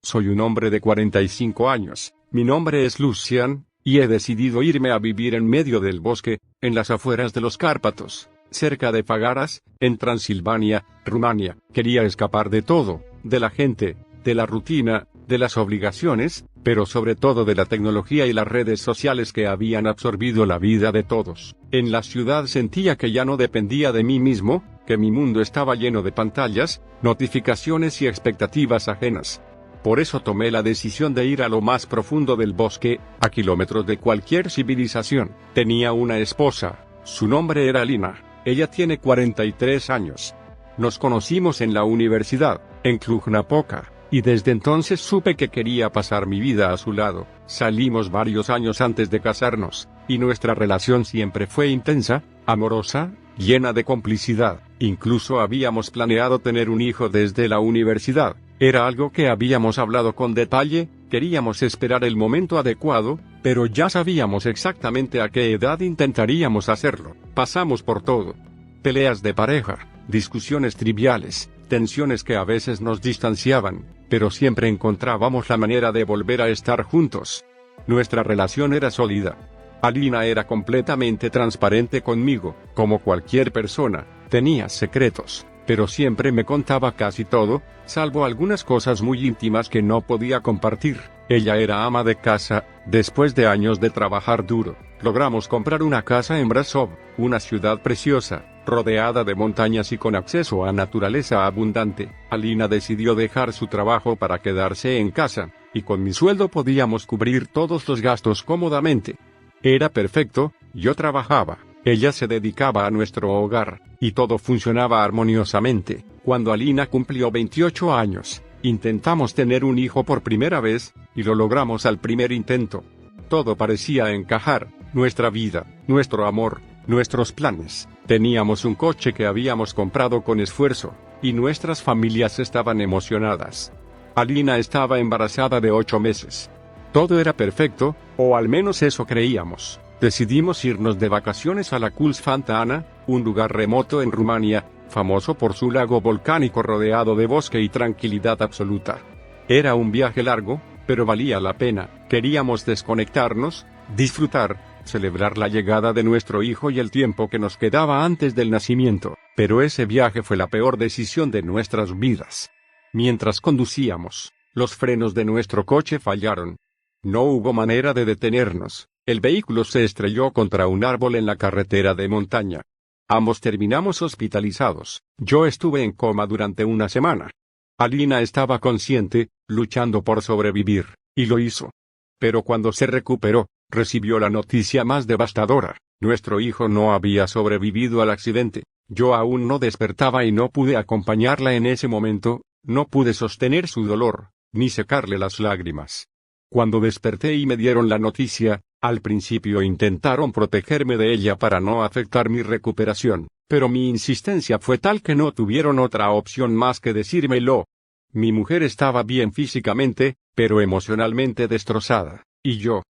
Soy un hombre de 45 años, mi nombre es Lucian, y he decidido irme a vivir en medio del bosque, en las afueras de los Cárpatos, cerca de Fagaras, en Transilvania, Rumania. Quería escapar de todo, de la gente, de la rutina, de las obligaciones, pero sobre todo de la tecnología y las redes sociales que habían absorbido la vida de todos. En la ciudad sentía que ya no dependía de mí mismo, que mi mundo estaba lleno de pantallas, notificaciones y expectativas ajenas. Por eso tomé la decisión de ir a lo más profundo del bosque, a kilómetros de cualquier civilización. Tenía una esposa, su nombre era Alina, ella tiene 43 años. Nos conocimos en la universidad, en Cluj-Napoca, y desde entonces supe que quería pasar mi vida a su lado. Salimos varios años antes de casarnos, y nuestra relación siempre fue intensa, amorosa, llena de complicidad. Incluso habíamos planeado tener un hijo desde la universidad. Era algo que habíamos hablado con detalle, queríamos esperar el momento adecuado, pero ya sabíamos exactamente a qué edad intentaríamos hacerlo. Pasamos por todo. Peleas de pareja, discusiones triviales, tensiones que a veces nos distanciaban, pero siempre encontrábamos la manera de volver a estar juntos. Nuestra relación era sólida. Alina era completamente transparente conmigo, como cualquier persona, tenía secretos, pero siempre me contaba casi todo, salvo algunas cosas muy íntimas que no podía compartir. Ella era ama de casa. Después de años de trabajar duro, logramos comprar una casa en Brasov, una ciudad preciosa, rodeada de montañas y con acceso a naturaleza abundante. Alina decidió dejar su trabajo para quedarse en casa, y con mi sueldo podíamos cubrir todos los gastos cómodamente. Era perfecto, yo trabajaba, ella se dedicaba a nuestro hogar, y todo funcionaba armoniosamente. Cuando Alina cumplió 28 años, intentamos tener un hijo por primera vez, y lo logramos al primer intento. Todo parecía encajar, nuestra vida, nuestro amor, nuestros planes. Teníamos un coche que habíamos comprado con esfuerzo, y nuestras familias estaban emocionadas. Alina estaba embarazada de 8 meses. Todo era perfecto, o al menos eso creíamos. Decidimos irnos de vacaciones a la Kulz-Fantana, un lugar remoto en Rumania, famoso por su lago volcánico rodeado de bosque y tranquilidad absoluta. Era un viaje largo, pero valía la pena. Queríamos desconectarnos, disfrutar, celebrar la llegada de nuestro hijo y el tiempo que nos quedaba antes del nacimiento. Pero ese viaje fue la peor decisión de nuestras vidas. Mientras conducíamos, los frenos de nuestro coche fallaron. No hubo manera de detenernos. El vehículo se estrelló contra un árbol en la carretera de montaña. Ambos terminamos hospitalizados. Yo estuve en coma durante una semana. Alina estaba consciente, luchando por sobrevivir, y lo hizo. Pero cuando se recuperó, recibió la noticia más devastadora. Nuestro hijo no había sobrevivido al accidente. Yo aún no despertaba y no pude acompañarla en ese momento, no pude sostener su dolor, ni secarle las lágrimas. Cuando desperté y me dieron la noticia, al principio intentaron protegerme de ella para no afectar mi recuperación, pero mi insistencia fue tal que no tuvieron otra opción más que decírmelo. Mi mujer estaba bien físicamente, pero emocionalmente destrozada, y yo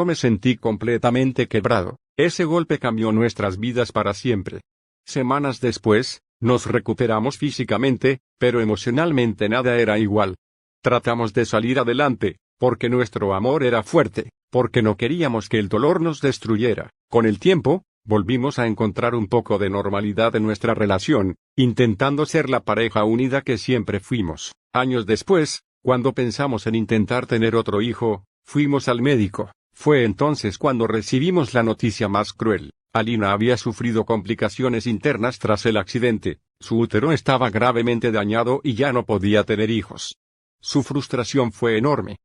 me sentí completamente quebrado. Ese golpe cambió nuestras vidas para siempre. Semanas después, nos recuperamos físicamente, pero emocionalmente nada era igual. Tratamos de salir adelante, porque nuestro amor era fuerte, porque no queríamos que el dolor nos destruyera. Con el tiempo, volvimos a encontrar un poco de normalidad en nuestra relación, intentando ser la pareja unida que siempre fuimos. Años después, cuando pensamos en intentar tener otro hijo, fuimos al médico. Fue entonces cuando recibimos la noticia más cruel. Alina había sufrido complicaciones internas tras el accidente, su útero estaba gravemente dañado y ya no podía tener hijos. Su frustración fue enorme.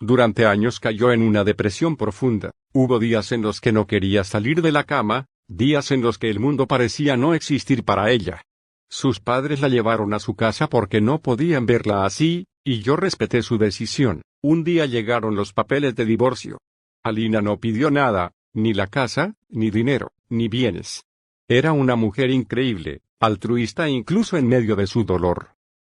Durante años cayó en una depresión profunda. Hubo días en los que no quería salir de la cama, días en los que el mundo parecía no existir para ella. Sus padres la llevaron a su casa porque no podían verla así, y yo respeté su decisión. Un día llegaron los papeles de divorcio. Alina no pidió nada, ni la casa, ni dinero, ni bienes. Era una mujer increíble, altruista incluso en medio de su dolor.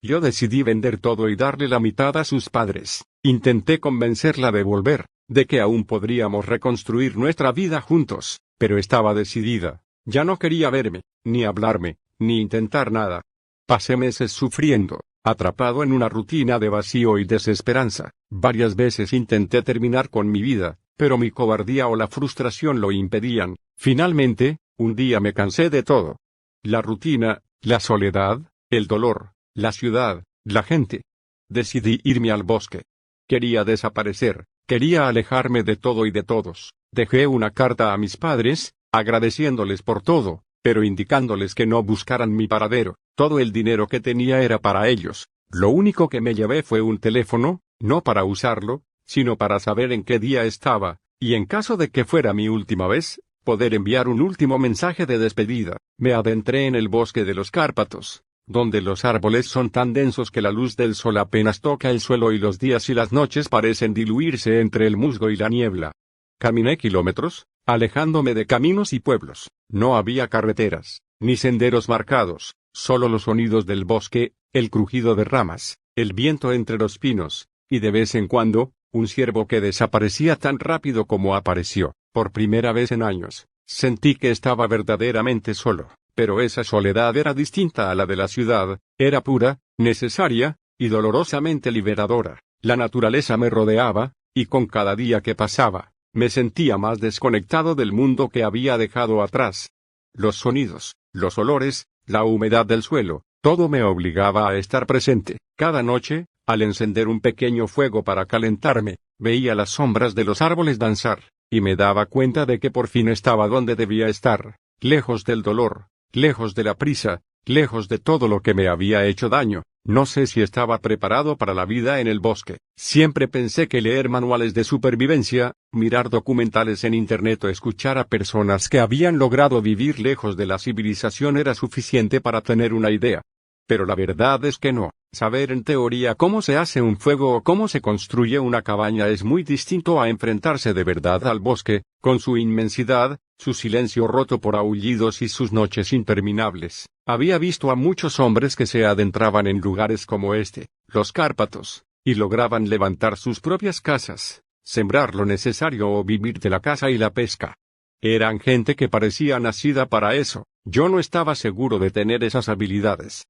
Yo decidí vender todo y darle la mitad a sus padres. Intenté convencerla de volver, de que aún podríamos reconstruir nuestra vida juntos, pero estaba decidida. Ya no quería verme, ni hablarme, ni intentar nada. Pasé meses sufriendo, atrapado en una rutina de vacío y desesperanza. Varias veces intenté terminar con mi vida, pero mi cobardía o la frustración lo impedían. Finalmente, un día me cansé de todo. La rutina, la soledad, el dolor, la ciudad, la gente. Decidí irme al bosque. Quería desaparecer, quería alejarme de todo y de todos. Dejé una carta a mis padres, agradeciéndoles por todo, pero indicándoles que no buscaran mi paradero. Todo el dinero que tenía era para ellos. Lo único que me llevé fue un teléfono, no para usarlo, sino para saber en qué día estaba, y en caso de que fuera mi última vez, poder enviar un último mensaje de despedida. Me adentré en el bosque de los Cárpatos, donde los árboles son tan densos que la luz del sol apenas toca el suelo y los días y las noches parecen diluirse entre el musgo y la niebla. Caminé kilómetros, alejándome de caminos y pueblos. No había carreteras, ni senderos marcados, solo los sonidos del bosque, el crujido de ramas, el viento entre los pinos, y de vez en cuando, un ciervo que desaparecía tan rápido como apareció. Por primera vez en años, sentí que estaba verdaderamente solo, pero esa soledad era distinta a la de la ciudad, era pura, necesaria, y dolorosamente liberadora. La naturaleza me rodeaba, y con cada día que pasaba, me sentía más desconectado del mundo que había dejado atrás. Los sonidos, los olores, la humedad del suelo, todo me obligaba a estar presente. Cada noche, al encender un pequeño fuego para calentarme, veía las sombras de los árboles danzar, y me daba cuenta de que por fin estaba donde debía estar, lejos del dolor, lejos de la prisa, lejos de todo lo que me había hecho daño. No sé si estaba preparado para la vida en el bosque. Siempre pensé que leer manuales de supervivencia, mirar documentales en internet o escuchar a personas que habían logrado vivir lejos de la civilización era suficiente para tener una idea. Pero la verdad es que no. Saber en teoría cómo se hace un fuego o cómo se construye una cabaña es muy distinto a enfrentarse de verdad al bosque, con su inmensidad, su silencio roto por aullidos y sus noches interminables. Había visto a muchos hombres que se adentraban en lugares como este, los Cárpatos, y lograban levantar sus propias casas, sembrar lo necesario o vivir de la caza y la pesca. Eran gente que parecía nacida para eso. Yo no estaba seguro de tener esas habilidades.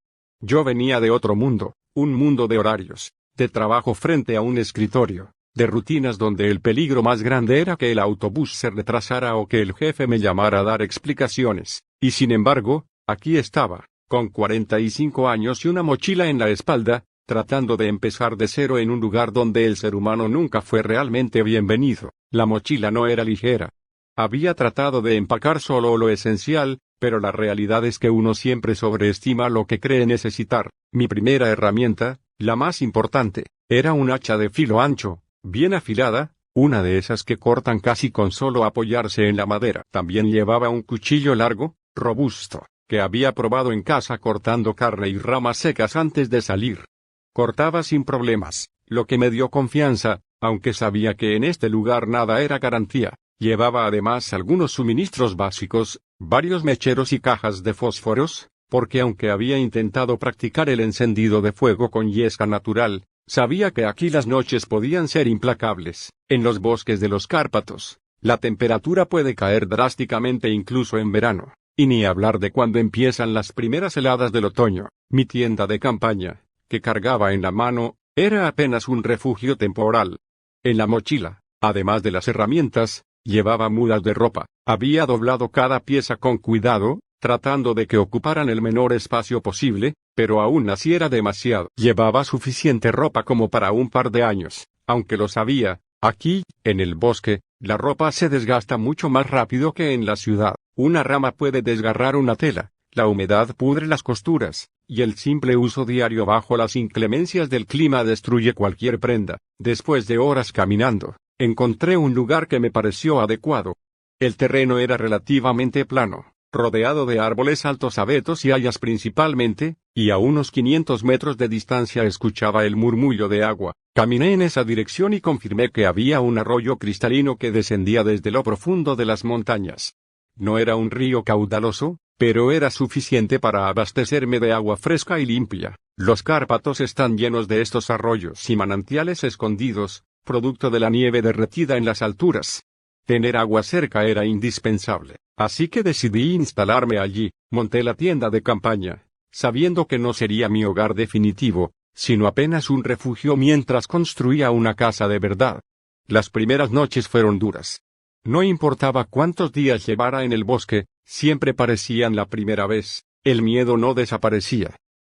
Yo venía de otro mundo, un mundo de horarios, de trabajo frente a un escritorio, de rutinas donde el peligro más grande era que el autobús se retrasara o que el jefe me llamara a dar explicaciones, y sin embargo, aquí estaba, con 45 años y una mochila en la espalda, tratando de empezar de cero en un lugar donde el ser humano nunca fue realmente bienvenido. La mochila no era ligera. Había tratado de empacar solo lo esencial, pero la realidad es que uno siempre sobreestima lo que cree necesitar. Mi primera herramienta, la más importante, era un hacha de filo ancho, bien afilada, una de esas que cortan casi con solo apoyarse en la madera. También llevaba un cuchillo largo, robusto, que había probado en casa cortando carne y ramas secas antes de salir. Cortaba sin problemas, lo que me dio confianza, aunque sabía que en este lugar nada era garantía. Llevaba además algunos suministros básicos, varios mecheros y cajas de fósforos, porque aunque había intentado practicar el encendido de fuego con yesca natural, sabía que aquí las noches podían ser implacables. En los bosques de los Cárpatos, la temperatura puede caer drásticamente incluso en verano, y ni hablar de cuando empiezan las primeras heladas del otoño. Mi tienda de campaña, que cargaba en la mano, era apenas un refugio temporal. En la mochila, además de las herramientas, llevaba mudas de ropa. Había doblado cada pieza con cuidado, tratando de que ocuparan el menor espacio posible, pero aún así era demasiado. Llevaba suficiente ropa como para un par de años, aunque lo sabía, aquí, en el bosque, la ropa se desgasta mucho más rápido que en la ciudad. Una rama puede desgarrar una tela, la humedad pudre las costuras, y el simple uso diario bajo las inclemencias del clima destruye cualquier prenda. Después de horas caminando, encontré un lugar que me pareció adecuado. El terreno era relativamente plano, rodeado de árboles altos, abetos y hayas principalmente, y a unos 500 metros de distancia escuchaba el murmullo de agua. Caminé en esa dirección y confirmé que había un arroyo cristalino que descendía desde lo profundo de las montañas. No era un río caudaloso, pero era suficiente para abastecerme de agua fresca y limpia. Los Cárpatos están llenos de estos arroyos y manantiales escondidos, producto de la nieve derretida en las alturas. Tener agua cerca era indispensable, así que decidí instalarme allí. Monté la tienda de campaña, sabiendo que no sería mi hogar definitivo, sino apenas un refugio mientras construía una casa de verdad. Las primeras noches fueron duras. No importaba cuántos días llevara en el bosque, siempre parecían la primera vez, el miedo no desaparecía.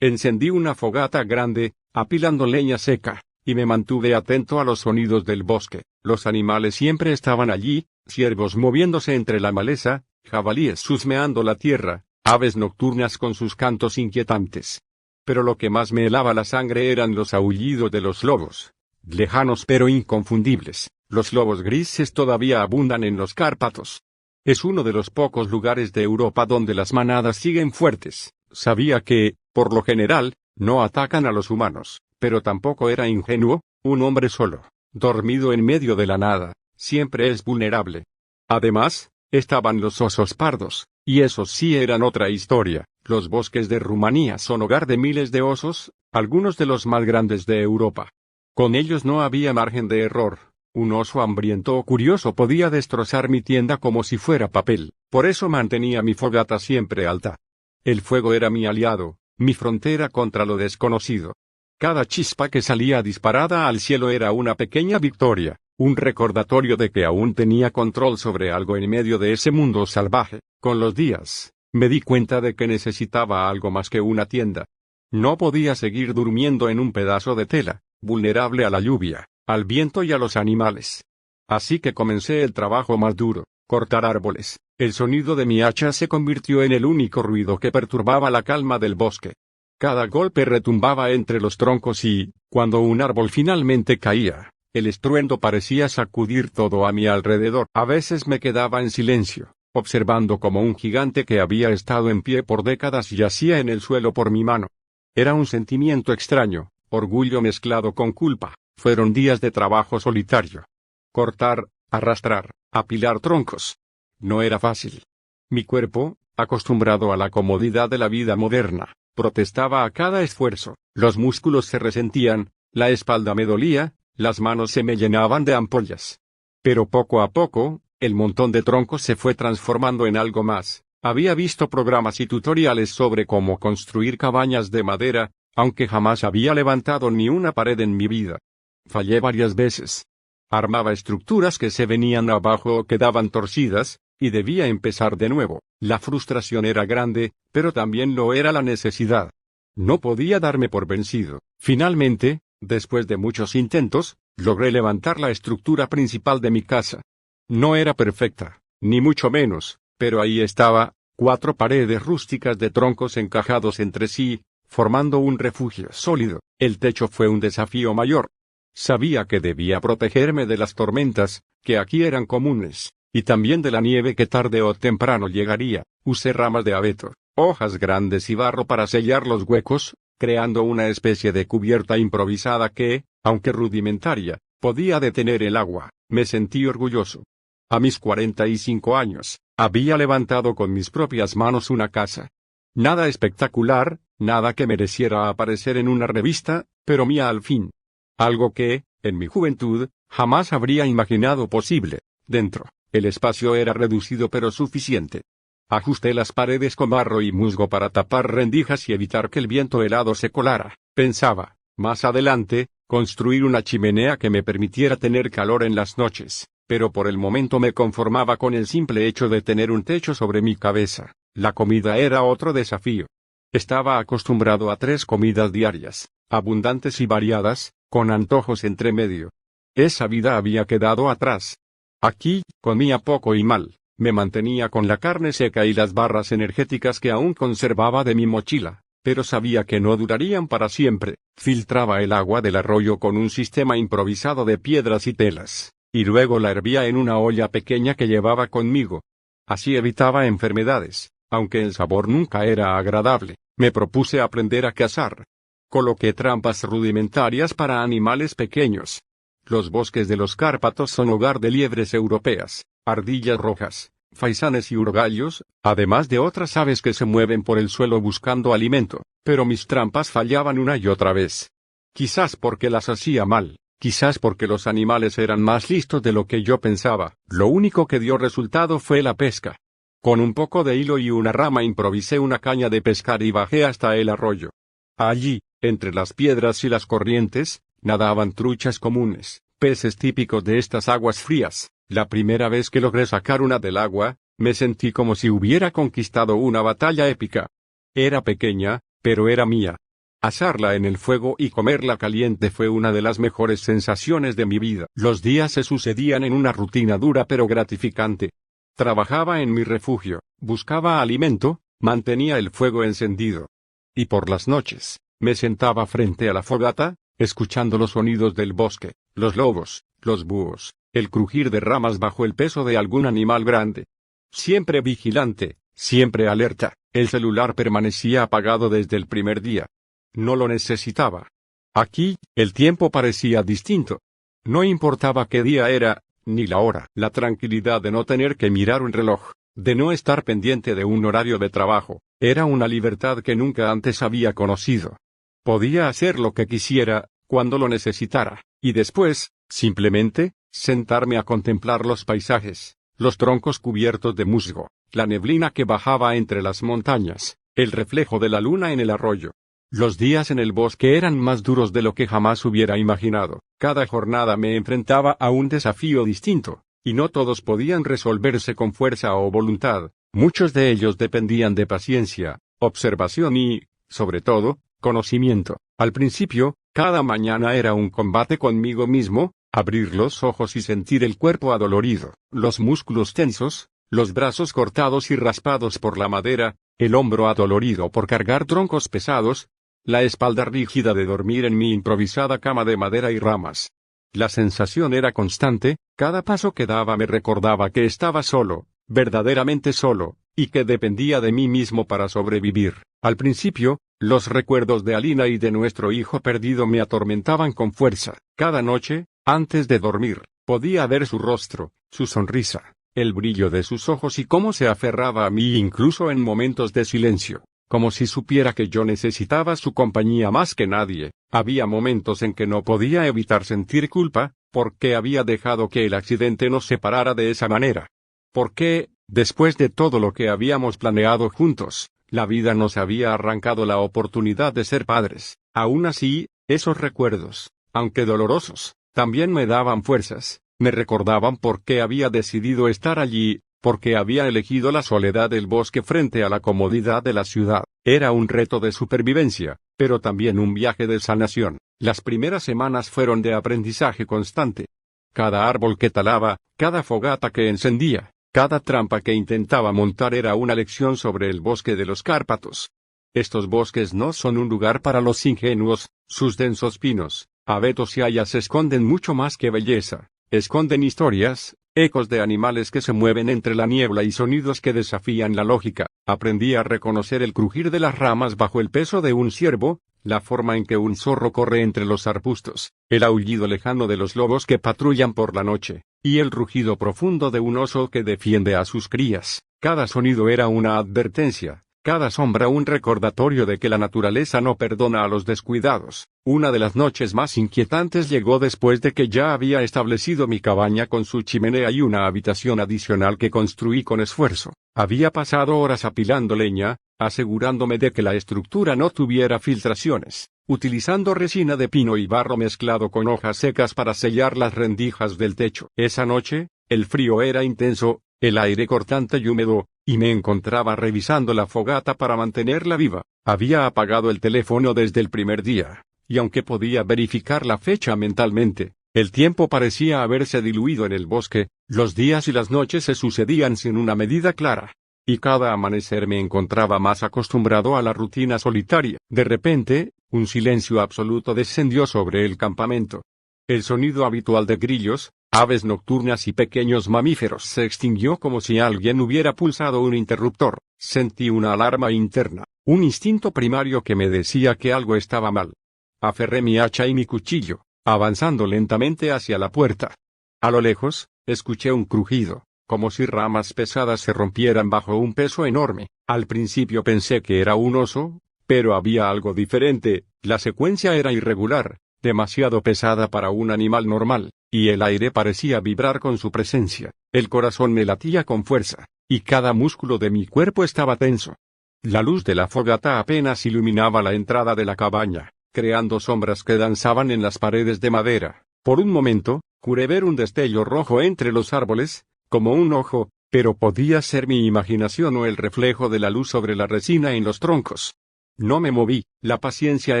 Encendí una fogata grande, apilando leña seca, y me mantuve atento a los sonidos del bosque. Los animales siempre estaban allí, ciervos moviéndose entre la maleza, jabalíes husmeando la tierra, aves nocturnas con sus cantos inquietantes. Pero lo que más me helaba la sangre eran los aullidos de los lobos. Lejanos pero inconfundibles, los lobos grises todavía abundan en los Cárpatos. Es uno de los pocos lugares de Europa donde las manadas siguen fuertes. Sabía que, por lo general, no atacan a los humanos, pero tampoco era ingenuo. Un hombre solo, dormido en medio de la nada, siempre es vulnerable. Además, estaban los osos pardos, y esos sí eran otra historia. Los bosques de Rumanía son hogar de miles de osos, algunos de los más grandes de Europa. Con ellos no había margen de error. Un oso hambriento o curioso podía destrozar mi tienda como si fuera papel. Por eso mantenía mi fogata siempre alta. El fuego era mi aliado, mi frontera contra lo desconocido. Cada chispa que salía disparada al cielo era una pequeña victoria, un recordatorio de que aún tenía control sobre algo en medio de ese mundo salvaje. Con los días, me di cuenta de que necesitaba algo más que una tienda. No podía seguir durmiendo en un pedazo de tela, vulnerable a la lluvia, al viento y a los animales. Así que comencé el trabajo más duro, cortar árboles. El sonido de mi hacha se convirtió en el único ruido que perturbaba la calma del bosque. Cada golpe retumbaba entre los troncos y, cuando un árbol finalmente caía, el estruendo parecía sacudir todo a mi alrededor. A veces me quedaba en silencio, observando como un gigante que había estado en pie por décadas yacía en el suelo por mi mano. Era un sentimiento extraño, orgullo mezclado con culpa. Fueron días de trabajo solitario. Cortar, arrastrar, apilar troncos. No era fácil. Mi cuerpo, acostumbrado a la comodidad de la vida moderna, protestaba a cada esfuerzo. Los músculos se resentían, la espalda me dolía, las manos se me llenaban de ampollas. Pero poco a poco, el montón de troncos se fue transformando en algo más. Había visto programas y tutoriales sobre cómo construir cabañas de madera, aunque jamás había levantado ni una pared en mi vida. Fallé varias veces. Armaba estructuras que se venían abajo o quedaban torcidas, y debía empezar de nuevo. La frustración era grande, pero también lo era la necesidad. No podía darme por vencido. Finalmente, después de muchos intentos, logré levantar la estructura principal de mi casa. No era perfecta, ni mucho menos, pero ahí estaba, 4 paredes rústicas de troncos encajados entre sí, formando un refugio sólido. El techo fue un desafío mayor. Sabía que debía protegerme de las tormentas, que aquí eran comunes, y también de la nieve que tarde o temprano llegaría. Usé ramas de abeto, hojas grandes y barro para sellar los huecos, creando una especie de cubierta improvisada que, aunque rudimentaria, podía detener el agua. Me sentí orgulloso. A mis 45 años, había levantado con mis propias manos una casa. Nada espectacular, nada que mereciera aparecer en una revista, pero mía al fin. Algo que, en mi juventud, jamás habría imaginado posible. Dentro, el espacio era reducido pero suficiente. Ajusté las paredes con barro y musgo para tapar rendijas y evitar que el viento helado se colara. Pensaba, más adelante, construir una chimenea que me permitiera tener calor en las noches, pero por el momento me conformaba con el simple hecho de tener un techo sobre mi cabeza. La comida era otro desafío. Estaba acostumbrado a 3 comidas diarias, abundantes y variadas, con antojos entre medio. Esa vida había quedado atrás. Aquí, comía poco y mal, me mantenía con la carne seca y las barras energéticas que aún conservaba de mi mochila, pero sabía que no durarían para siempre. Filtraba el agua del arroyo con un sistema improvisado de piedras y telas, y luego la hervía en una olla pequeña que llevaba conmigo. Así evitaba enfermedades, aunque el sabor nunca era agradable. Me propuse aprender a cazar. Coloqué trampas rudimentarias para animales pequeños. Los bosques de los Cárpatos son hogar de liebres europeas, ardillas rojas, faisanes y urogallos, además de otras aves que se mueven por el suelo buscando alimento, pero mis trampas fallaban una y otra vez. Quizás porque las hacía mal, quizás porque los animales eran más listos de lo que yo pensaba. Lo único que dio resultado fue la pesca. Con un poco de hilo y una rama improvisé una caña de pescar y bajé hasta el arroyo. Allí, Entre las piedras y las corrientes, nadaban truchas comunes, peces típicos de estas aguas frías. La primera vez que logré sacar una del agua, me sentí como si hubiera conquistado una batalla épica. Era pequeña, pero era mía. Asarla en el fuego y comerla caliente fue una de las mejores sensaciones de mi vida. Los días se sucedían en una rutina dura pero gratificante. Trabajaba en mi refugio, buscaba alimento, mantenía el fuego encendido. Y por las noches, me sentaba frente a la fogata, escuchando los sonidos del bosque, los lobos, los búhos, el crujir de ramas bajo el peso de algún animal grande. Siempre vigilante, siempre alerta, el celular permanecía apagado desde el primer día. No lo necesitaba. Aquí, el tiempo parecía distinto. No importaba qué día era, ni la hora. La tranquilidad de no tener que mirar un reloj, de no estar pendiente de un horario de trabajo, era una libertad que nunca antes había conocido. Podía hacer lo que quisiera, cuando lo necesitara, y después, simplemente, sentarme a contemplar los paisajes, los troncos cubiertos de musgo, la neblina que bajaba entre las montañas, el reflejo de la luna en el arroyo. Los días en el bosque eran más duros de lo que jamás hubiera imaginado. Cada jornada me enfrentaba a un desafío distinto, y no todos podían resolverse con fuerza o voluntad. Muchos de ellos dependían de paciencia, observación y, sobre todo, conocimiento. Al principio, cada mañana era un combate conmigo mismo, abrir los ojos y sentir el cuerpo adolorido, los músculos tensos, los brazos cortados y raspados por la madera, el hombro adolorido por cargar troncos pesados, la espalda rígida de dormir en mi improvisada cama de madera y ramas. La sensación era constante, cada paso que daba me recordaba que estaba solo, verdaderamente solo, y que dependía de mí mismo para sobrevivir. Al principio, los recuerdos de Alina y de nuestro hijo perdido me atormentaban con fuerza. Cada noche, antes de dormir, podía ver su rostro, su sonrisa, el brillo de sus ojos y cómo se aferraba a mí incluso en momentos de silencio, como si supiera que yo necesitaba su compañía más que nadie. Había momentos en que no podía evitar sentir culpa, porque había dejado que el accidente nos separara de esa manera. Porque, después de todo lo que habíamos planeado juntos, la vida nos había arrancado la oportunidad de ser padres. Aún así, esos recuerdos, aunque dolorosos, también me daban fuerzas, me recordaban por qué había decidido estar allí, porque había elegido la soledad del bosque frente a la comodidad de la ciudad. Era un reto de supervivencia, pero también un viaje de sanación. Las primeras semanas fueron de aprendizaje constante. Cada árbol que talaba, cada fogata que encendía, cada trampa que intentaba montar era una lección sobre el bosque de los Cárpatos. Estos bosques no son un lugar para los ingenuos, sus densos pinos, abetos y hayas esconden mucho más que belleza, esconden historias, ecos de animales que se mueven entre la niebla y sonidos que desafían la lógica. Aprendí a reconocer el crujir de las ramas bajo el peso de un ciervo, la forma en que un zorro corre entre los arbustos, el aullido lejano de los lobos que patrullan por la noche, y el rugido profundo de un oso que defiende a sus crías. Cada sonido era una advertencia, cada sombra un recordatorio de que la naturaleza no perdona a los descuidados. Una de las noches más inquietantes llegó después de que ya había establecido mi cabaña con su chimenea y una habitación adicional que construí con esfuerzo. Había pasado horas apilando leña, asegurándome de que la estructura no tuviera filtraciones, utilizando resina de pino y barro mezclado con hojas secas para sellar las rendijas del techo. Esa noche, el frío era intenso, el aire cortante y húmedo, y me encontraba revisando la fogata para mantenerla viva. Había apagado el teléfono desde el primer día, y aunque podía verificar la fecha mentalmente, el tiempo parecía haberse diluido en el bosque, los días y las noches se sucedían sin una medida clara, y cada amanecer me encontraba más acostumbrado a la rutina solitaria. De repente, un silencio absoluto descendió sobre el campamento. El sonido habitual de grillos, aves nocturnas y pequeños mamíferos se extinguió como si alguien hubiera pulsado un interruptor. Sentí una alarma interna, un instinto primario que me decía que algo estaba mal. Aferré mi hacha y mi cuchillo, avanzando lentamente hacia la puerta. A lo lejos, escuché un crujido, como si ramas pesadas se rompieran bajo un peso enorme. Al principio pensé que era un oso, pero había algo diferente. La secuencia era irregular, demasiado pesada para un animal normal, y el aire parecía vibrar con su presencia. El corazón me latía con fuerza, y cada músculo de mi cuerpo estaba tenso. La luz de la fogata apenas iluminaba la entrada de la cabaña, creando sombras que danzaban en las paredes de madera. Por un momento, juré ver un destello rojo entre los árboles, como un ojo, pero podía ser mi imaginación o el reflejo de la luz sobre la resina en los troncos. No me moví, la paciencia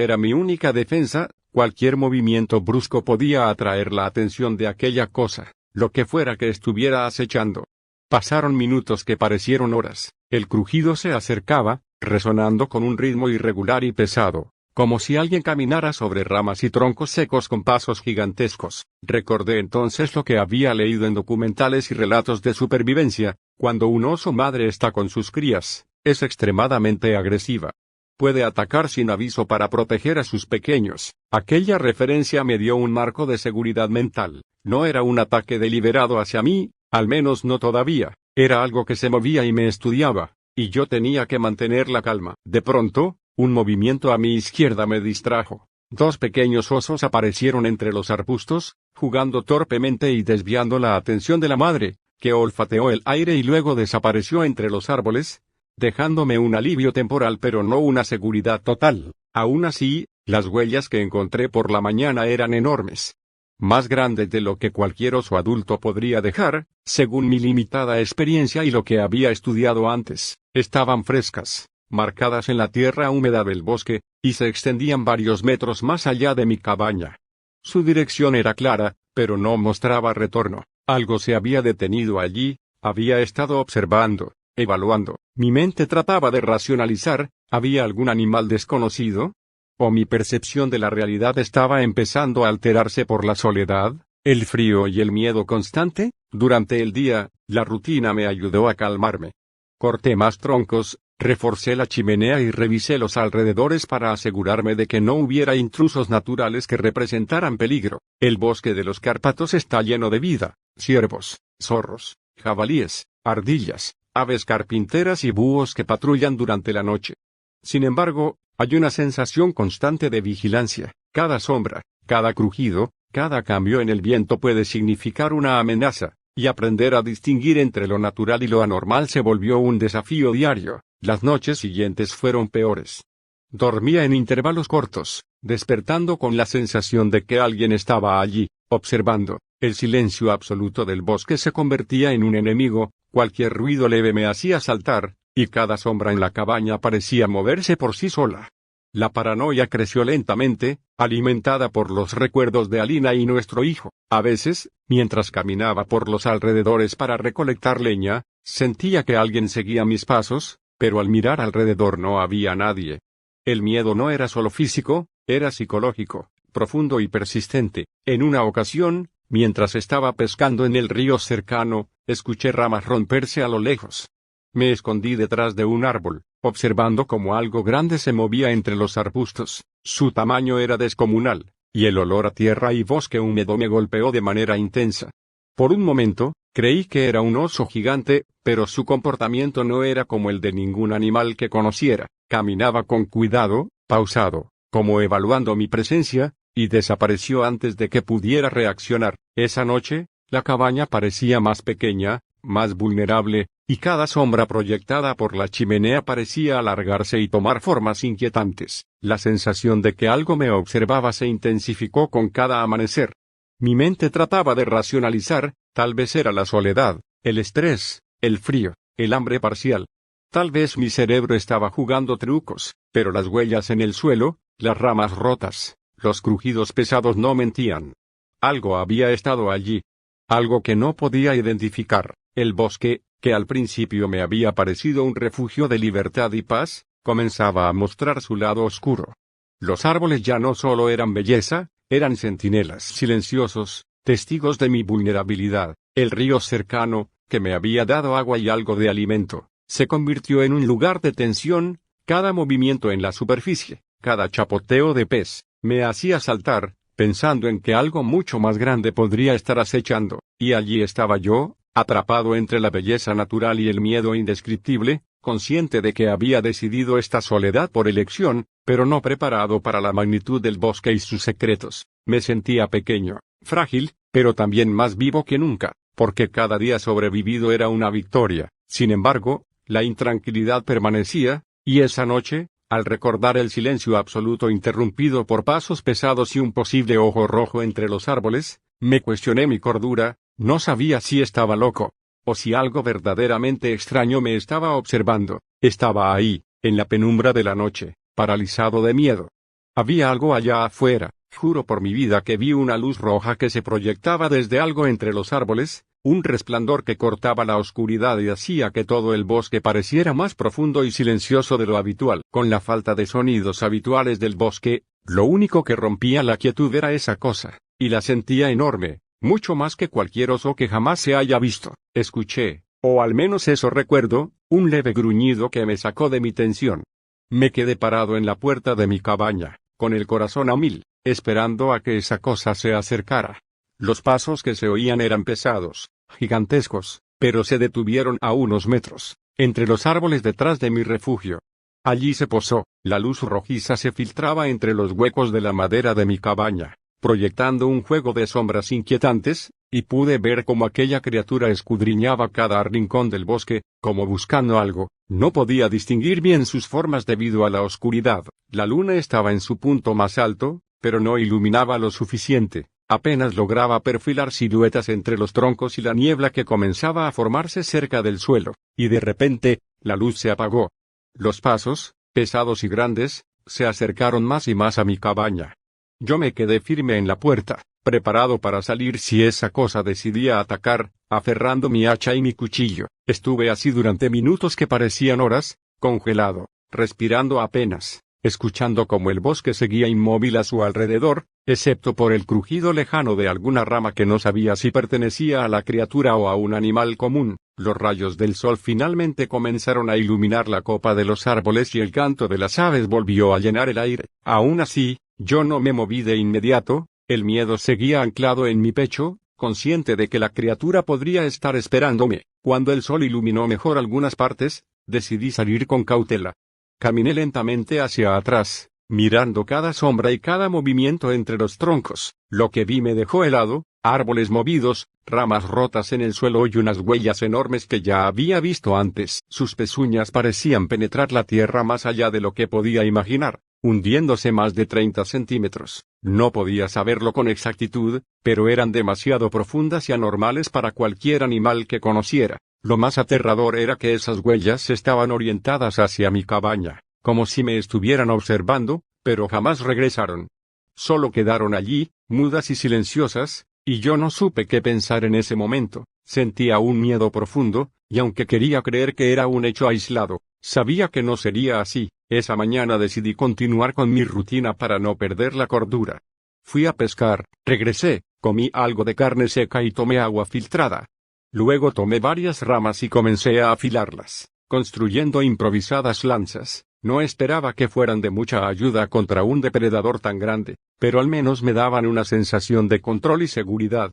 era mi única defensa, cualquier movimiento brusco podía atraer la atención de aquella cosa, lo que fuera que estuviera acechando. Pasaron minutos que parecieron horas, el crujido se acercaba, resonando con un ritmo irregular y pesado, como si alguien caminara sobre ramas y troncos secos con pasos gigantescos. Recordé entonces lo que había leído en documentales y relatos de supervivencia: cuando un oso madre está con sus crías, es extremadamente agresiva. Puede atacar sin aviso para proteger a sus pequeños. Aquella referencia me dio un marco de seguridad mental. No era un ataque deliberado hacia mí, al menos no todavía. Era algo que se movía y me estudiaba, y yo tenía que mantener la calma. De pronto, un movimiento a mi izquierda me distrajo. Dos pequeños osos aparecieron entre los arbustos, jugando torpemente y desviando la atención de la madre, que olfateó el aire y luego desapareció entre los árboles, dejándome un alivio temporal pero no una seguridad total. Aún así, las huellas que encontré por la mañana eran enormes. Más grandes de lo que cualquier oso adulto podría dejar, según mi limitada experiencia y lo que había estudiado antes. Estaban frescas, marcadas en la tierra húmeda del bosque, y se extendían varios metros más allá de mi cabaña. Su dirección era clara, pero no mostraba retorno. Algo se había detenido allí, había estado observando, evaluando. Mi mente trataba de racionalizar: ¿había algún animal desconocido? ¿O mi percepción de la realidad estaba empezando a alterarse por la soledad, el frío y el miedo constante? Durante el día, la rutina me ayudó a calmarme. Corté más troncos, reforcé la chimenea y revisé los alrededores para asegurarme de que no hubiera intrusos naturales que representaran peligro. El bosque de los Cárpatos está lleno de vida: ciervos, zorros, jabalíes, ardillas, aves carpinteras y búhos que patrullan durante la noche. Sin embargo, hay una sensación constante de vigilancia. Cada sombra, cada crujido, cada cambio en el viento puede significar una amenaza, y aprender a distinguir entre lo natural y lo anormal se volvió un desafío diario. Las noches siguientes fueron peores. Dormía en intervalos cortos, despertando con la sensación de que alguien estaba allí, observando. El silencio absoluto del bosque se convertía en un enemigo. Cualquier ruido leve me hacía saltar, y cada sombra en la cabaña parecía moverse por sí sola. La paranoia creció lentamente, alimentada por los recuerdos de Alina y nuestro hijo. A veces, mientras caminaba por los alrededores para recolectar leña, sentía que alguien seguía mis pasos, pero al mirar alrededor no había nadie. El miedo no era solo físico, era psicológico, profundo y persistente. En una ocasión, mientras estaba pescando en el río cercano, escuché ramas romperse a lo lejos. Me escondí detrás de un árbol, observando cómo algo grande se movía entre los arbustos. Su tamaño era descomunal, y el olor a tierra y bosque húmedo me golpeó de manera intensa. Por un momento, creí que era un oso gigante, pero su comportamiento no era como el de ningún animal que conociera. Caminaba con cuidado, pausado, como evaluando mi presencia, y desapareció antes de que pudiera reaccionar. Esa noche, la cabaña parecía más pequeña, más vulnerable, y cada sombra proyectada por la chimenea parecía alargarse y tomar formas inquietantes. La sensación de que algo me observaba se intensificó con cada amanecer. Mi mente trataba de racionalizar: tal vez era la soledad, el estrés, el frío, el hambre parcial. Tal vez mi cerebro estaba jugando trucos, pero las huellas en el suelo, las ramas rotas, los crujidos pesados no mentían. Algo había estado allí. Algo que no podía identificar. El bosque, que al principio me había parecido un refugio de libertad y paz, comenzaba a mostrar su lado oscuro. Los árboles ya no solo eran belleza, eran centinelas silenciosos, testigos de mi vulnerabilidad. El río cercano, que me había dado agua y algo de alimento, se convirtió en un lugar de tensión. Cada movimiento en la superficie, cada chapoteo de pez, me hacía saltar, pensando en que algo mucho más grande podría estar acechando. Y allí estaba yo, atrapado entre la belleza natural y el miedo indescriptible, consciente de que había decidido esta soledad por elección, pero no preparado para la magnitud del bosque y sus secretos. Me sentía pequeño, frágil, pero también más vivo que nunca, porque cada día sobrevivido era una victoria. Sin embargo, la intranquilidad permanecía, y esa noche, Al recordar el silencio absoluto interrumpido por pasos pesados y un posible ojo rojo entre los árboles, me cuestioné mi cordura. No sabía si estaba loco, o si algo verdaderamente extraño me estaba observando. Estaba ahí, en la penumbra de la noche, paralizado de miedo. Había algo allá afuera. Juro por mi vida que vi una luz roja que se proyectaba desde algo entre los árboles, un resplandor que cortaba la oscuridad y hacía que todo el bosque pareciera más profundo y silencioso de lo habitual. Con la falta de sonidos habituales del bosque, lo único que rompía la quietud era esa cosa, y la sentía enorme, mucho más que cualquier oso que jamás se haya visto. Escuché, o al menos eso recuerdo, un leve gruñido que me sacó de mi tensión. Me quedé parado en la puerta de mi cabaña, con el corazón a mil, esperando a que esa cosa se acercara. Los pasos que se oían eran pesados, gigantescos, pero se detuvieron a unos metros, entre los árboles detrás de mi refugio. Allí se posó, la luz rojiza se filtraba entre los huecos de la madera de mi cabaña, proyectando un juego de sombras inquietantes, y pude ver cómo aquella criatura escudriñaba cada rincón del bosque, como buscando algo. No podía distinguir bien sus formas debido a la oscuridad. La luna estaba en su punto más alto, pero no iluminaba lo suficiente. Apenas lograba perfilar siluetas entre los troncos y la niebla que comenzaba a formarse cerca del suelo, y de repente, la luz se apagó. Los pasos, pesados y grandes, se acercaron más y más a mi cabaña. Yo me quedé firme en la puerta, preparado para salir si esa cosa decidía atacar, aferrando mi hacha y mi cuchillo. Estuve así durante minutos que parecían horas, congelado, respirando apenas, escuchando cómo el bosque seguía inmóvil a su alrededor, excepto por el crujido lejano de alguna rama que no sabía si pertenecía a la criatura o a un animal común. Los rayos del sol finalmente comenzaron a iluminar la copa de los árboles y el canto de las aves volvió a llenar el aire. Aún así, yo no me moví de inmediato. El miedo seguía anclado en mi pecho, consciente de que la criatura podría estar esperándome. Cuando el sol iluminó mejor algunas partes, decidí salir con cautela. Caminé lentamente hacia atrás, mirando cada sombra y cada movimiento entre los troncos. Lo que vi me dejó helado, árboles movidos, ramas rotas en el suelo y unas huellas enormes que ya había visto antes. Sus pezuñas parecían penetrar la tierra más allá de lo que podía imaginar, hundiéndose más de 30 centímetros. No podía saberlo con exactitud, pero eran demasiado profundas y anormales para cualquier animal que conociera. Lo más aterrador era que esas huellas estaban orientadas hacia mi cabaña, como si me estuvieran observando, pero jamás regresaron. Solo quedaron allí, mudas y silenciosas, y yo no supe qué pensar en ese momento. Sentía un miedo profundo, y aunque quería creer que era un hecho aislado, sabía que no sería así. Esa mañana decidí continuar con mi rutina para no perder la cordura. Fui a pescar, regresé, comí algo de carne seca y tomé agua filtrada. Luego tomé varias ramas y comencé a afilarlas, construyendo improvisadas lanzas. No esperaba que fueran de mucha ayuda contra un depredador tan grande, pero al menos me daban una sensación de control y seguridad.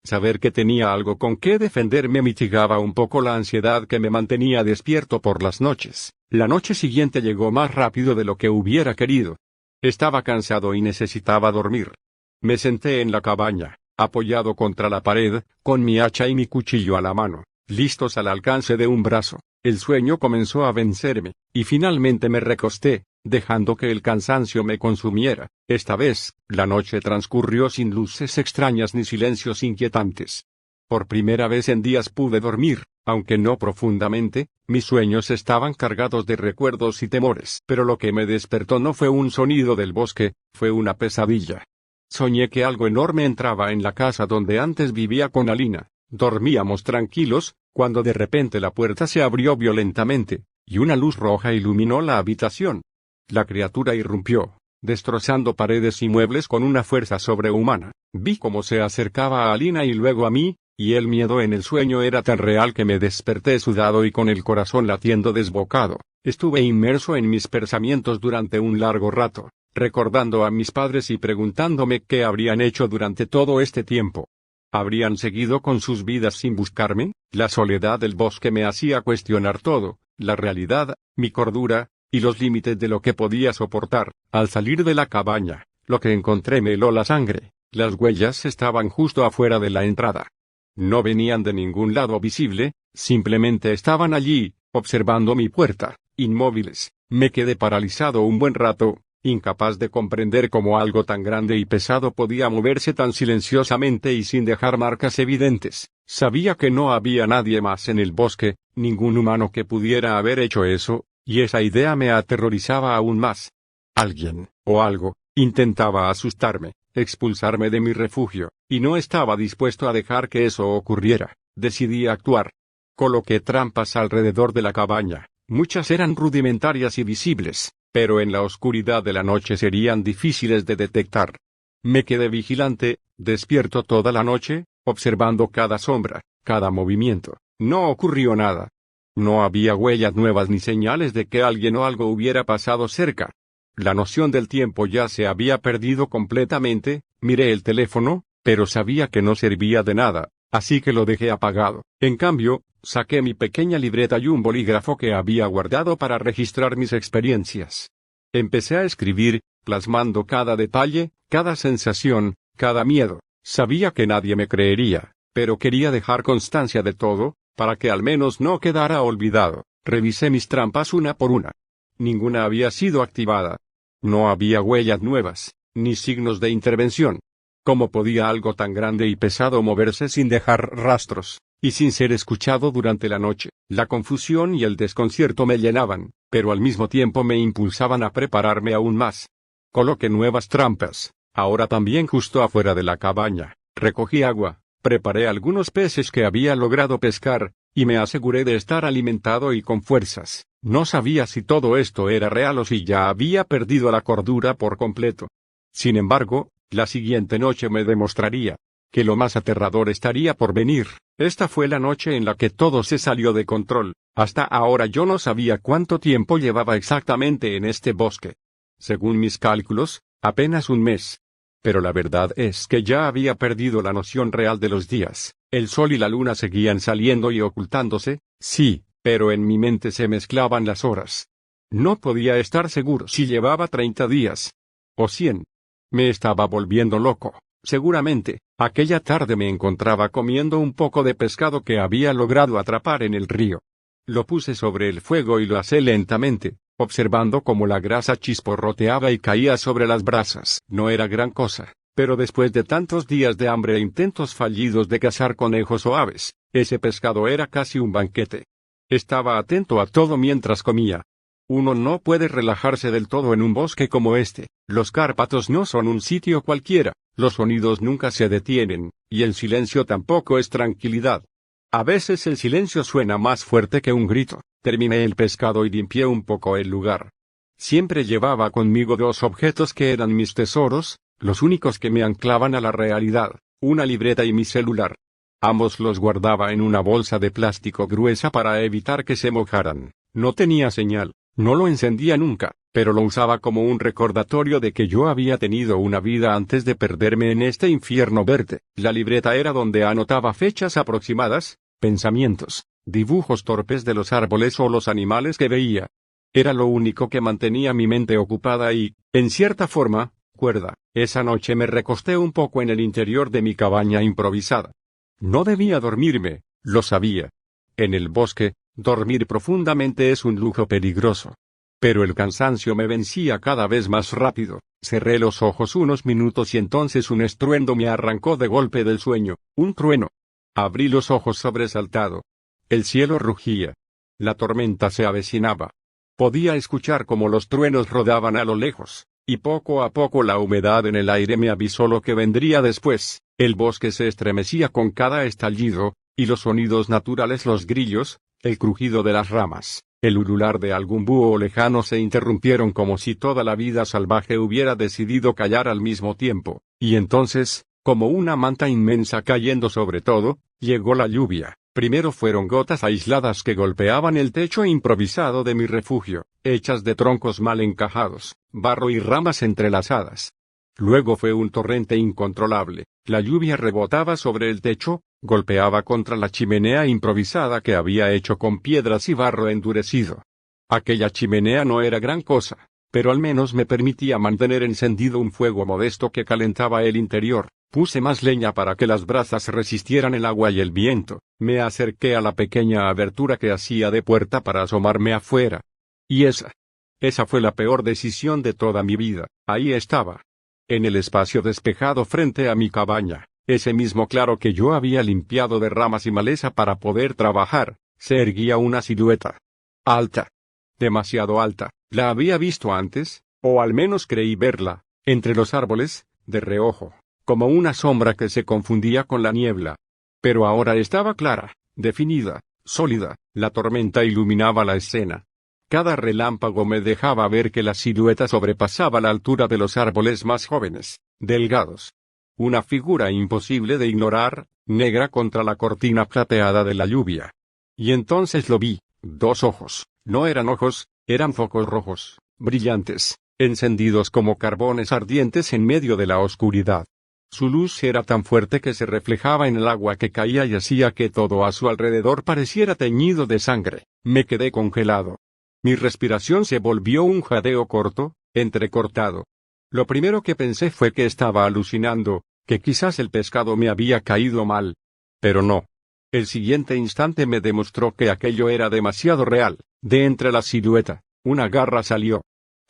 Saber que tenía algo con qué defenderme mitigaba un poco la ansiedad que me mantenía despierto por las noches. La noche siguiente llegó más rápido de lo que hubiera querido. Estaba cansado y necesitaba dormir. Me senté en la cabaña, apoyado contra la pared, con mi hacha y mi cuchillo a la mano, listos al alcance de un brazo. El sueño comenzó a vencerme, y finalmente me recosté, dejando que el cansancio me consumiera. Esta vez, la noche transcurrió sin luces extrañas ni silencios inquietantes. Por primera vez en días pude dormir, aunque no profundamente. Mis sueños estaban cargados de recuerdos y temores. Pero lo que me despertó no fue un sonido del bosque, fue una pesadilla. Soñé que algo enorme entraba en la casa donde antes vivía con Alina. Dormíamos tranquilos, cuando de repente la puerta se abrió violentamente, y una luz roja iluminó la habitación. La criatura irrumpió, destrozando paredes y muebles con una fuerza sobrehumana. Vi cómo se acercaba a Alina y luego a mí, y el miedo en el sueño era tan real que me desperté sudado y con el corazón latiendo desbocado. Estuve inmerso en mis pensamientos durante un largo rato, recordando a mis padres y preguntándome qué habrían hecho durante todo este tiempo. ¿Habrían seguido con sus vidas sin buscarme? La soledad del bosque me hacía cuestionar todo, la realidad, mi cordura, y los límites de lo que podía soportar. Al salir de la cabaña, lo que encontré me heló la sangre. Las huellas estaban justo afuera de la entrada. No venían de ningún lado visible, simplemente estaban allí, observando mi puerta, inmóviles. Me quedé paralizado un buen rato, incapaz de comprender cómo algo tan grande y pesado podía moverse tan silenciosamente y sin dejar marcas evidentes. Sabía que no había nadie más en el bosque, ningún humano que pudiera haber hecho eso, y esa idea me aterrorizaba aún más. Alguien, o algo, intentaba asustarme, expulsarme de mi refugio, y no estaba dispuesto a dejar que eso ocurriera. Decidí actuar. Coloqué trampas alrededor de la cabaña. Muchas eran rudimentarias y visibles, pero en la oscuridad de la noche serían difíciles de detectar. Me quedé vigilante, despierto toda la noche, observando cada sombra, cada movimiento. No ocurrió nada. No había huellas nuevas ni señales de que alguien o algo hubiera pasado cerca. La noción del tiempo ya se había perdido completamente. Miré el teléfono, pero sabía que no servía de nada, así que lo dejé apagado. En cambio, saqué mi pequeña libreta y un bolígrafo que había guardado para registrar mis experiencias. Empecé a escribir, plasmando cada detalle, cada sensación, cada miedo. Sabía que nadie me creería, pero quería dejar constancia de todo, para que al menos no quedara olvidado. Revisé mis trampas una por una. Ninguna había sido activada. No había huellas nuevas, ni signos de intervención. ¿Cómo podía algo tan grande y pesado moverse sin dejar rastros, y sin ser escuchado durante la noche? La confusión y el desconcierto me llenaban, pero al mismo tiempo me impulsaban a prepararme aún más. Coloqué nuevas trampas, ahora también justo afuera de la cabaña. Recogí agua, preparé algunos peces que había logrado pescar, y me aseguré de estar alimentado y con fuerzas. No sabía si todo esto era real o si ya había perdido la cordura por completo. Sin embargo, la siguiente noche me demostraría que lo más aterrador estaría por venir. Esta fue la noche en la que todo se salió de control. Hasta ahora yo no sabía cuánto tiempo llevaba exactamente en este bosque. Según mis cálculos, apenas un mes. Pero la verdad es que ya había perdido la noción real de los días. El sol y la luna seguían saliendo y ocultándose, sí, pero en mi mente se mezclaban las horas. No podía estar seguro si llevaba 30 días. O 100. Me estaba volviendo loco. Seguramente, aquella tarde me encontraba comiendo un poco de pescado que había logrado atrapar en el río. Lo puse sobre el fuego y lo asé lentamente, observando cómo la grasa chisporroteaba y caía sobre las brasas. No era gran cosa, pero después de tantos días de hambre e intentos fallidos de cazar conejos o aves, ese pescado era casi un banquete. Estaba atento a todo mientras comía. Uno no puede relajarse del todo en un bosque como este. Los Cárpatos no son un sitio cualquiera, los sonidos nunca se detienen, y el silencio tampoco es tranquilidad. A veces el silencio suena más fuerte que un grito. Terminé el pescado y limpié un poco el lugar. Siempre llevaba conmigo dos objetos que eran mis tesoros, los únicos que me anclaban a la realidad, una libreta y mi celular. Ambos los guardaba en una bolsa de plástico gruesa para evitar que se mojaran. No tenía señal. No lo encendía nunca, pero lo usaba como un recordatorio de que yo había tenido una vida antes de perderme en este infierno verde. La libreta era donde anotaba fechas aproximadas, pensamientos, dibujos torpes de los árboles o los animales que veía. Era lo único que mantenía mi mente ocupada y, en cierta forma, cuerda. Esa noche me recosté un poco en el interior de mi cabaña improvisada. No debía dormirme, lo sabía. En el bosque, dormir profundamente es un lujo peligroso. Pero el cansancio me vencía cada vez más rápido. Cerré los ojos unos minutos y entonces un estruendo me arrancó de golpe del sueño, un trueno. Abrí los ojos sobresaltado. El cielo rugía. La tormenta se avecinaba. Podía escuchar cómo los truenos rodaban a lo lejos, y poco a poco la humedad en el aire me avisó lo que vendría después. El bosque se estremecía con cada estallido, y los sonidos naturales, los grillos, el crujido de las ramas, el ulular de algún búho lejano se interrumpieron como si toda la vida salvaje hubiera decidido callar al mismo tiempo. Y entonces, como una manta inmensa cayendo sobre todo, llegó la lluvia. Primero fueron gotas aisladas que golpeaban el techo improvisado de mi refugio, hechas de troncos mal encajados, barro y ramas entrelazadas. Luego fue un torrente incontrolable. La lluvia rebotaba sobre el techo, golpeaba contra la chimenea improvisada que había hecho con piedras y barro endurecido. Aquella chimenea no era gran cosa, pero al menos me permitía mantener encendido un fuego modesto que calentaba el interior. Puse más leña para que las brasas resistieran el agua y el viento. Me acerqué a la pequeña abertura que hacía de puerta para asomarme afuera. Y esa fue la peor decisión de toda mi vida. Ahí estaba, en el espacio despejado frente a mi cabaña, ese mismo claro que yo había limpiado de ramas y maleza para poder trabajar, se erguía una silueta. Alta. Demasiado alta. La había visto antes, o al menos creí verla, entre los árboles, de reojo, como una sombra que se confundía con la niebla. Pero ahora estaba clara, definida, sólida, la tormenta iluminaba la escena. Cada relámpago me dejaba ver que la silueta sobrepasaba la altura de los árboles más jóvenes, delgados. Una figura imposible de ignorar, negra contra la cortina plateada de la lluvia. Y entonces lo vi, 2 ojos, no eran ojos, eran focos rojos, brillantes, encendidos como carbones ardientes en medio de la oscuridad. Su luz era tan fuerte que se reflejaba en el agua que caía y hacía que todo a su alrededor pareciera teñido de sangre. Me quedé congelado. Mi respiración se volvió un jadeo corto, entrecortado. Lo primero que pensé fue que estaba alucinando, que quizás el pescado me había caído mal. Pero no. El siguiente instante me demostró que aquello era demasiado real. De entre la silueta, una garra salió.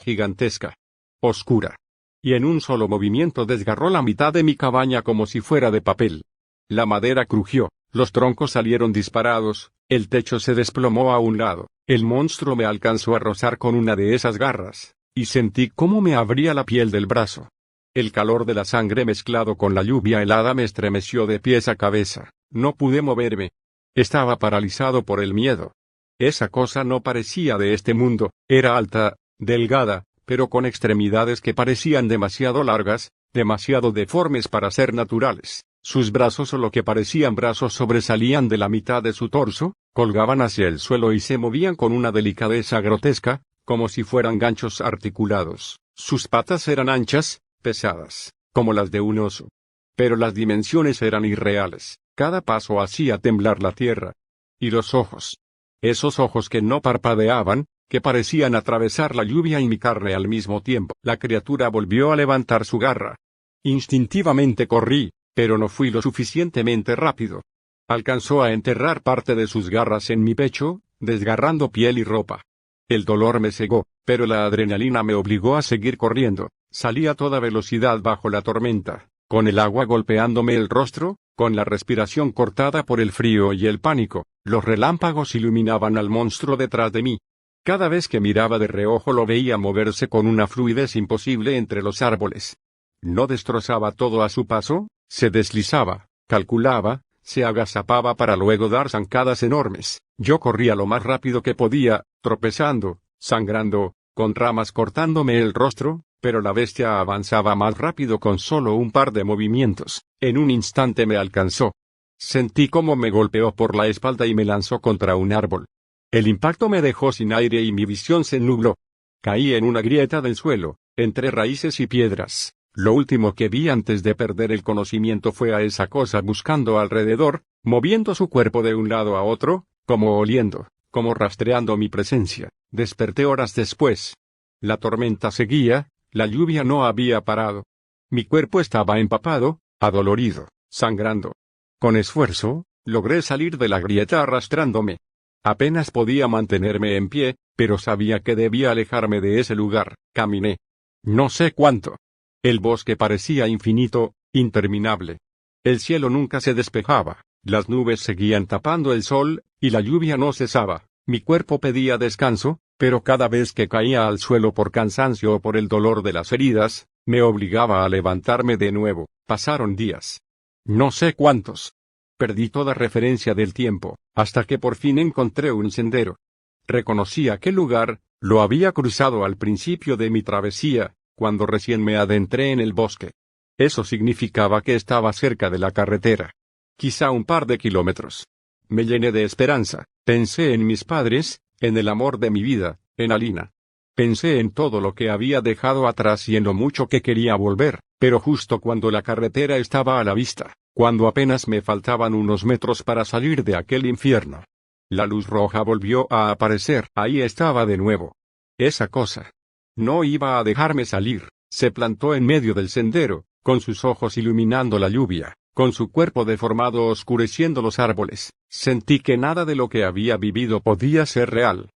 Gigantesca. Oscura. Y en un solo movimiento desgarró la mitad de mi cabaña como si fuera de papel. La madera crujió, los troncos salieron disparados, el techo se desplomó a un lado, el monstruo me alcanzó a rozar con una de esas garras, y sentí cómo me abría la piel del brazo. El calor de la sangre mezclado con la lluvia helada me estremeció de pies a cabeza, no pude moverme. Estaba paralizado por el miedo. Esa cosa no parecía de este mundo, era alta, delgada, pero con extremidades que parecían demasiado largas, demasiado deformes para ser naturales. Sus brazos o lo que parecían brazos sobresalían de la mitad de su torso, colgaban hacia el suelo y se movían con una delicadeza grotesca, como si fueran ganchos articulados. Sus patas eran anchas, pesadas, como las de un oso. Pero las dimensiones eran irreales, cada paso hacía temblar la tierra. Y los ojos. Esos ojos que no parpadeaban, que parecían atravesar la lluvia y mi carne al mismo tiempo. La criatura volvió a levantar su garra. Instintivamente corrí, pero no fui lo suficientemente rápido. Alcanzó a enterrar parte de sus garras en mi pecho, desgarrando piel y ropa. El dolor me cegó, pero la adrenalina me obligó a seguir corriendo. Salí a toda velocidad bajo la tormenta, con el agua golpeándome el rostro, con la respiración cortada por el frío y el pánico. Los relámpagos iluminaban al monstruo detrás de mí. Cada vez que miraba de reojo lo veía moverse con una fluidez imposible entre los árboles. No destrozaba todo a su paso, se deslizaba, calculaba, se agazapaba para luego dar zancadas enormes. Yo corría lo más rápido que podía, tropezando, sangrando, con ramas cortándome el rostro, pero la bestia avanzaba más rápido con solo un par de movimientos. En un instante me alcanzó. Sentí cómo me golpeó por la espalda y me lanzó contra un árbol. El impacto me dejó sin aire y mi visión se nubló. Caí en una grieta del suelo, entre raíces y piedras. Lo último que vi antes de perder el conocimiento fue a esa cosa buscando alrededor, moviendo su cuerpo de un lado a otro, como oliendo, como rastreando mi presencia. Desperté horas después. La tormenta seguía, la lluvia no había parado. Mi cuerpo estaba empapado, adolorido, sangrando. Con esfuerzo, logré salir de la grieta arrastrándome. Apenas podía mantenerme en pie, pero sabía que debía alejarme de ese lugar. Caminé. No sé cuánto. El bosque parecía infinito, interminable. El cielo nunca se despejaba, las nubes seguían tapando el sol, y la lluvia no cesaba. Mi cuerpo pedía descanso, pero cada vez que caía al suelo por cansancio o por el dolor de las heridas, me obligaba a levantarme de nuevo. Pasaron días. No sé cuántos. Perdí toda referencia del tiempo, hasta que por fin encontré un sendero. Reconocí aquel lugar, lo había cruzado al principio de mi travesía, cuando recién me adentré en el bosque. Eso significaba que estaba cerca de la carretera. Quizá un par de kilómetros. Me llené de esperanza, pensé en mis padres, en el amor de mi vida, en Alina. Pensé en todo lo que había dejado atrás y en lo mucho que quería volver, pero justo cuando la carretera estaba a la vista, cuando apenas me faltaban unos metros para salir de aquel infierno, la luz roja volvió a aparecer. Ahí estaba de nuevo. Esa cosa. No iba a dejarme salir. Se plantó en medio del sendero, con sus ojos iluminando la lluvia, con su cuerpo deformado oscureciendo los árboles. Sentí que nada de lo que había vivido podía ser real.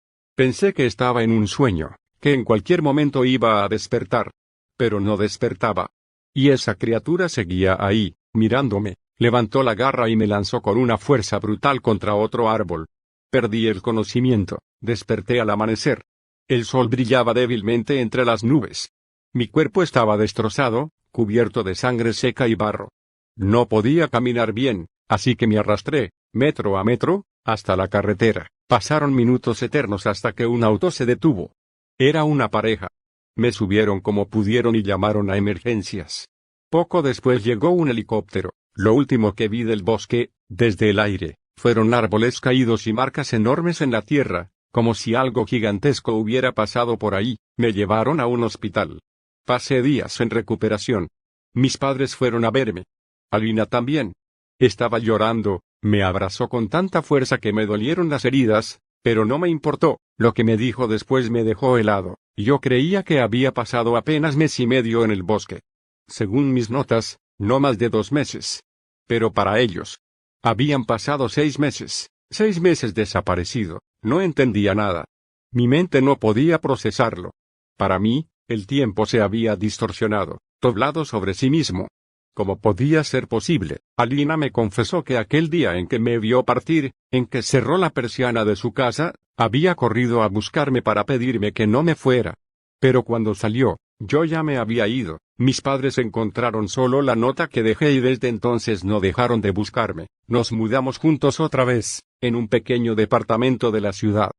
Pensé que estaba en un sueño, que en cualquier momento iba a despertar. Pero no despertaba. Y esa criatura seguía ahí, mirándome, levantó la garra y me lanzó con una fuerza brutal contra otro árbol. Perdí el conocimiento, desperté al amanecer. El sol brillaba débilmente entre las nubes. Mi cuerpo estaba destrozado, cubierto de sangre seca y barro. No podía caminar bien, así que me arrastré, metro a metro, hasta la carretera. Pasaron minutos eternos hasta que un auto se detuvo. Era una pareja. Me subieron como pudieron y llamaron a emergencias. Poco después llegó un helicóptero. Lo último que vi del bosque, desde el aire, fueron árboles caídos y marcas enormes en la tierra, como si algo gigantesco hubiera pasado por ahí. Me llevaron a un hospital. Pasé días en recuperación. Mis padres fueron a verme. Alina también. Estaba llorando, me abrazó con tanta fuerza que me dolieron las heridas, pero no me importó. Lo que me dijo después me dejó helado. Yo creía que había pasado apenas mes y medio en el bosque. Según mis notas, no más de 2 meses. Pero para ellos, habían pasado 6 meses, 6 meses desaparecido. No entendía nada. Mi mente no podía procesarlo. Para mí, el tiempo se había distorsionado, doblado sobre sí mismo. ¿Cómo podía ser posible? Alina me confesó que aquel día en que me vio partir, en que cerró la persiana de su casa, había corrido a buscarme para pedirme que no me fuera. Pero cuando salió, yo ya me había ido. Mis padres encontraron solo la nota que dejé y desde entonces no dejaron de buscarme. Nos mudamos juntos otra vez, en un pequeño departamento de la ciudad.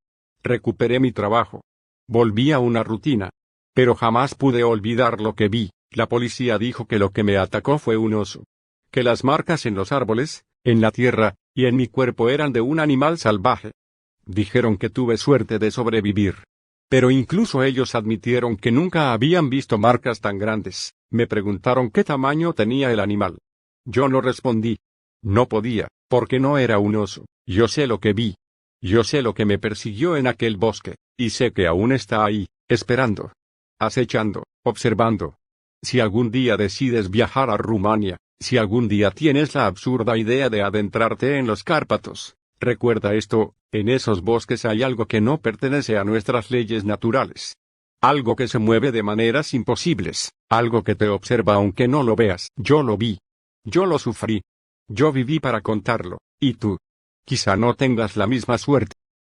Recuperé mi trabajo. Volví a una rutina. Pero jamás pude olvidar lo que vi. La policía dijo que lo que me atacó fue un oso. Que las marcas en los árboles, en la tierra, y en mi cuerpo eran de un animal salvaje. Dijeron que tuve suerte de sobrevivir. Pero incluso ellos admitieron que nunca habían visto marcas tan grandes. Me preguntaron qué tamaño tenía el animal. Yo no respondí. No podía, porque no era un oso. Yo sé lo que vi. Yo sé lo que me persiguió en aquel bosque, y sé que aún está ahí, esperando. Acechando, observando. Si algún día decides viajar a Rumania, si algún día tienes la absurda idea de adentrarte en los Cárpatos, recuerda esto, en esos bosques hay algo que no pertenece a nuestras leyes naturales. Algo que se mueve de maneras imposibles, algo que te observa aunque no lo veas. Yo lo vi. Yo lo sufrí. Yo viví para contarlo, y tú. Quizá no tengas la misma suerte.